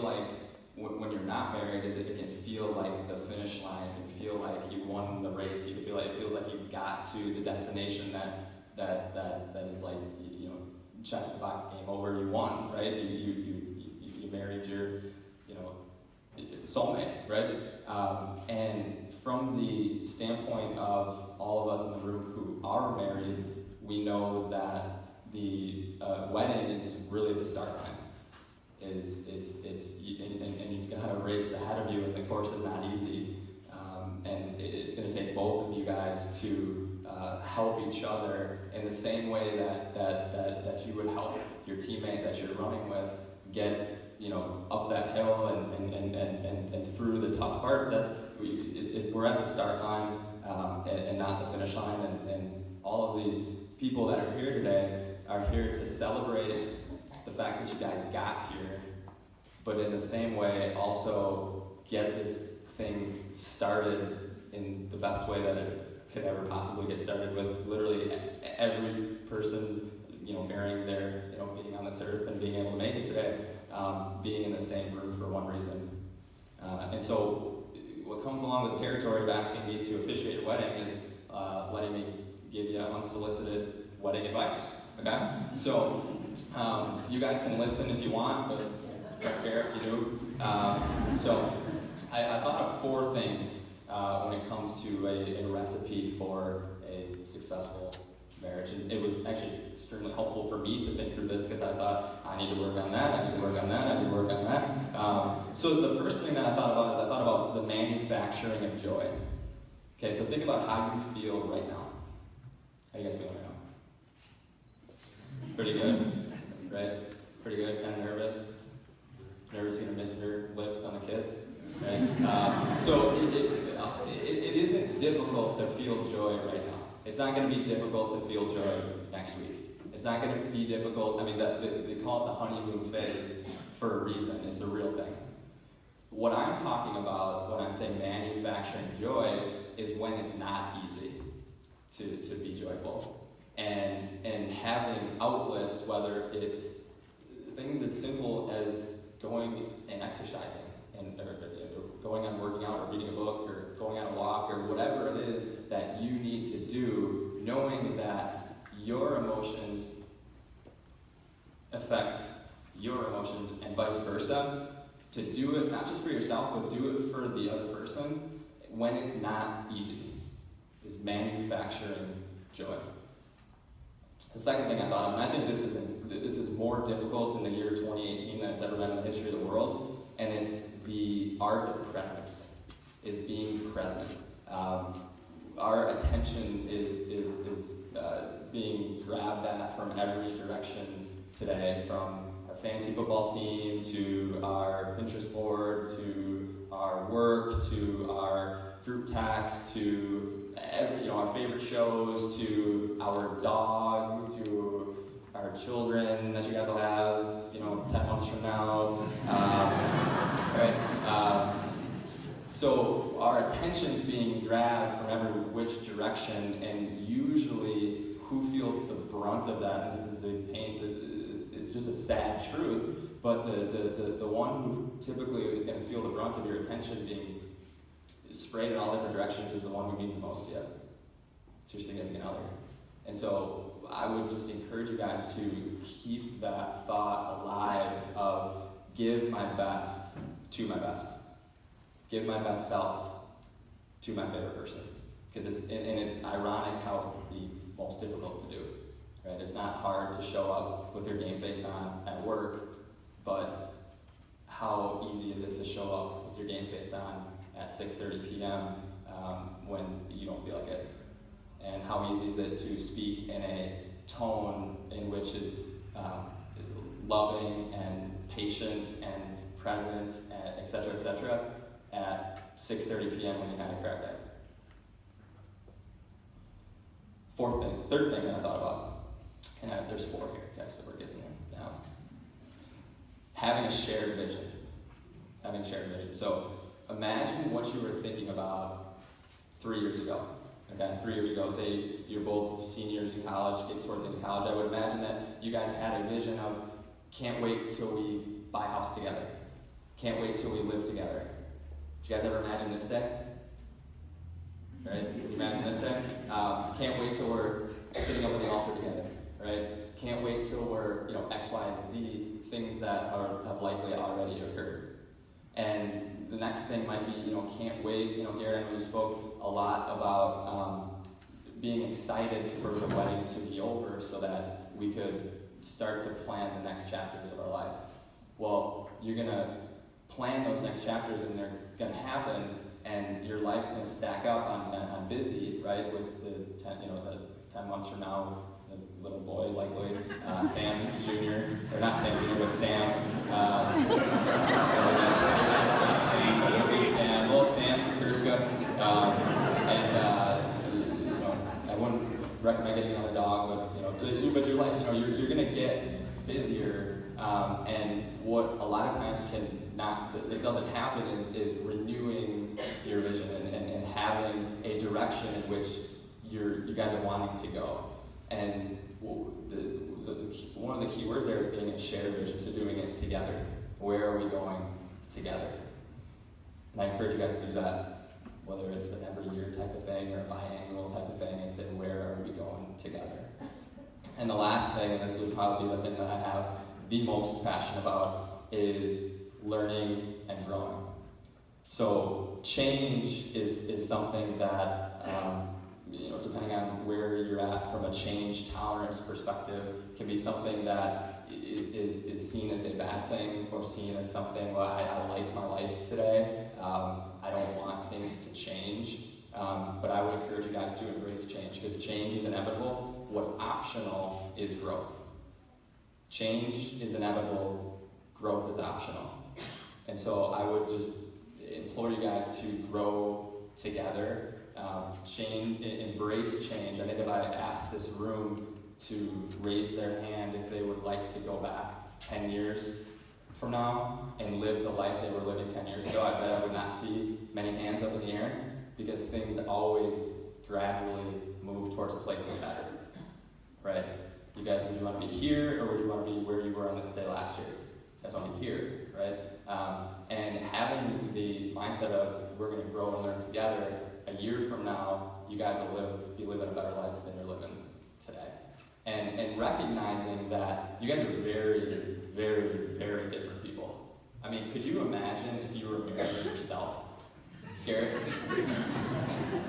feel like when you're not married, is it can feel like the finish line. It can feel like you won the race. You can feel like it feels like you got to the destination that is like, you know, check the box, game over, you won, right? You married your, you know, soulmate, right? And from the standpoint of all of us in the room who are married, we know that the wedding is really the start line. And you've got a race ahead of you, and the course is not easy. And it's going to take both of you guys to help each other in the same way that you would help your teammate that you're running with get, you know, up that hill and through the tough parts. We're at the start line and not the finish line. And all of these people that are here today are here to celebrate the fact that you guys got here, but in the same way also get this thing started in the best way that it could ever possibly get started, with literally every person, you know, bearing their, you know, being on this earth and being able to make it today, being in the same room for one reason. And so what comes along with the territory of asking me to officiate a wedding is letting me give you unsolicited wedding advice. Okay? So you guys can listen if you want, but don't care if you do. So I thought of 4 things when it comes to a recipe for a successful marriage. And it was actually extremely helpful for me to think through this, because I thought, I need to work on that, I need to work on that, I need to work on that. So the first thing that I thought about is I thought about the manufacturing of joy. Okay, so think about how you feel right now. How you guys feeling right now? Pretty good, right? Pretty good, kind of nervous. Nervous you're gonna miss her lips on a kiss, right? So it isn't difficult to feel joy right now. It's not going to be difficult to feel joy next week. It's not going to be difficult. I mean, they call it the honeymoon phase for a reason. It's a real thing. What I'm talking about when I say manufacturing joy is when it's not easy to be joyful. And having outlets, whether it's things as simple as going and exercising, or going on working out, or reading a book, or going on a walk, or whatever it is that you need to do, knowing that your emotions affect your emotions and vice versa, to do it not just for yourself, but do it for the other person when it's not easy, is manufacturing joy. The second thing I thought of, and I think this is more difficult in the year 2018 than it's ever been in the history of the world, and it's the art of presence, is being present. Our attention is being grabbed at from every direction today, from our fantasy football team, to our Pinterest board, to our work, to our group text, to our favorite shows, to our dog, to our children that you guys will have, 10 months from now, right? So our attention's being grabbed from every which direction, and usually who feels the brunt of that? This is a pain. This is just a sad truth. But the one who typically is going to feel the brunt of your attention being sprayed in all different directions is the one who needs the most yet. It's your significant other. And so I would just encourage you guys to keep that thought alive of give my best to my best. Give my best self to my favorite person. Because it's ironic how it's the most difficult to do. Right? It's not hard to show up with your game face on at work, but how easy is it to show up with your game face on at 6:30 p.m. When you don't feel like it? And how easy is it to speak in a tone in which is loving and patient and present, et cetera, at 6:30 p.m. when you had a crap day? Third thing that I thought about, and there's 4 here, guys, so we're getting there now. Having a shared vision. So imagine what you were thinking about 3 years ago. Okay, 3 years ago, say you're both seniors in college, getting towards the end of college. I would imagine that you guys had a vision of, can't wait till we buy a house together. Can't wait till we live together. Did you guys ever imagine this day? Right? Imagine this day? Can't wait till we're sitting up at the altar together, right? Can't wait till we're, X, Y, and Z, things that have likely already occurred. And the next thing might be, can't wait. Garrett, I know you spoke a lot about being excited for the wedding to be over so that we could start to plan the next chapters of our life. Well, you're going to plan those next chapters and they're going to happen, and your life's going to stack up on busy, right, with the 10 months from now, the little boy, likely, Sam Jr., or not Sam Jr., but Sam, little Sam, Kerska, I wouldn't recommend getting another dog, but you're like, you're going to get busier, and what a lot of times it doesn't happen is renewing your vision and having a direction in which you guys are wanting to go. And one of the key words there is being a shared vision, so doing it together. Where are we going together? And I encourage you guys to do that, whether it's an every year type of thing or a biannual type of thing, and say, where are we going together? And the last thing, and this would probably be the thing that I have the most passion about, is learning and growing. So change is something that, depending on where you're at from a change tolerance perspective, can be something that is seen as a bad thing or seen as something, well, I like my life today. I don't want things to change. But I would encourage you guys to embrace change, because change is inevitable. What's optional is growth. Change is inevitable. Growth is optional. And so I would just implore you guys to grow together, embrace change. I think if I asked this room to raise their hand if they would like to go back 10 years from now and live the life they were living 10 years ago, I bet I would not see many hands up in the air, because things always gradually move towards a place of better, right? You guys, would you want to be here, or would you want to be where you were on this day last year? You guys want to be here, right? And having the mindset of we're going to grow and learn together, a year from now, you guys will be living a better life than you're living today. And recognizing that you guys are very, very, very different people. I mean, could you imagine if you were married yourself? Garrett?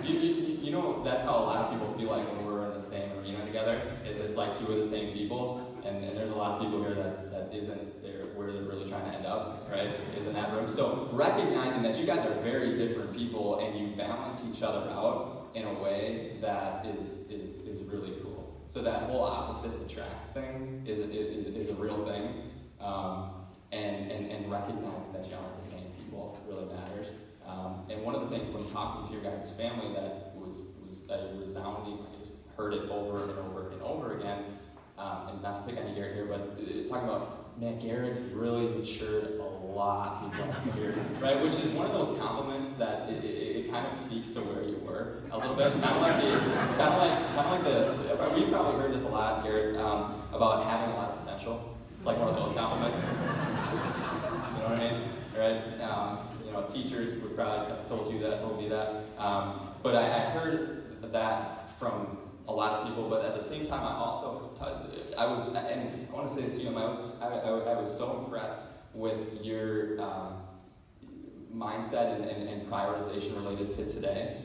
You know, that's how a lot of people feel like when we're in the same arena together, is it's like two of the same people, and there's a lot of people here that isn't there where they're really trying to end up, right, is in that room. So recognizing that you guys are very different people, and you balance each other out in a way that is really cool. So that whole opposites attract thing is a real thing, and recognizing that you aren't the same people really matters. And one of the things when talking to your guys' family that was resounding, I just heard it over and over and over again, and not to pick on you, Garrett here, but talking about, man, Garrett's really matured a lot these last few years, right? Which is one of those compliments that it kind of speaks to where you were a little bit. It's kind of like the we've probably heard this a lot, Garrett, about having a lot of potential. It's like one of those compliments. You know what I mean, right? Teachers would probably have told me that. But I heard that from a lot of people, but at the same time, I want to say this to you, I was so impressed with your mindset and prioritization related to today,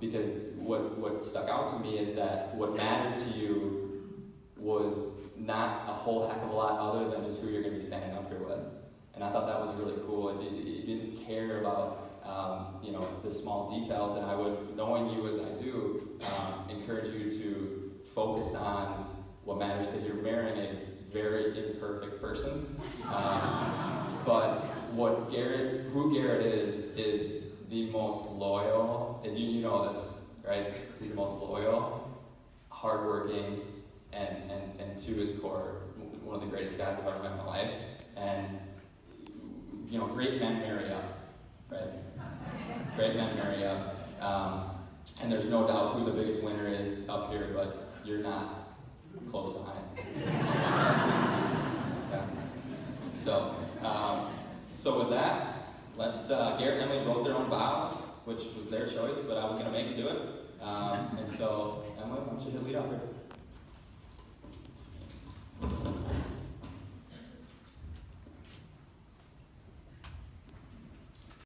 because what stuck out to me is that what mattered to you was not a whole heck of a lot other than just who you're going to be standing up here with. And I thought that was really cool. You didn't care about the small details, and I would, knowing you as I do, encourage you to focus on what matters, because you're marrying a very imperfect person. But who Garrett is the most loyal, as you know this, right? He's the most loyal, hardworking, and to his core, one of the greatest guys I've ever met in my life. And great men marry up, right? Great men marry up. And there's no doubt who the biggest winner is up here, but you're not close behind. Yeah. So So with that, let's, Garrett and Emily wrote their own vows, which was their choice, but I was going to make them do it. And so, Emily, why don't you hit lead off here?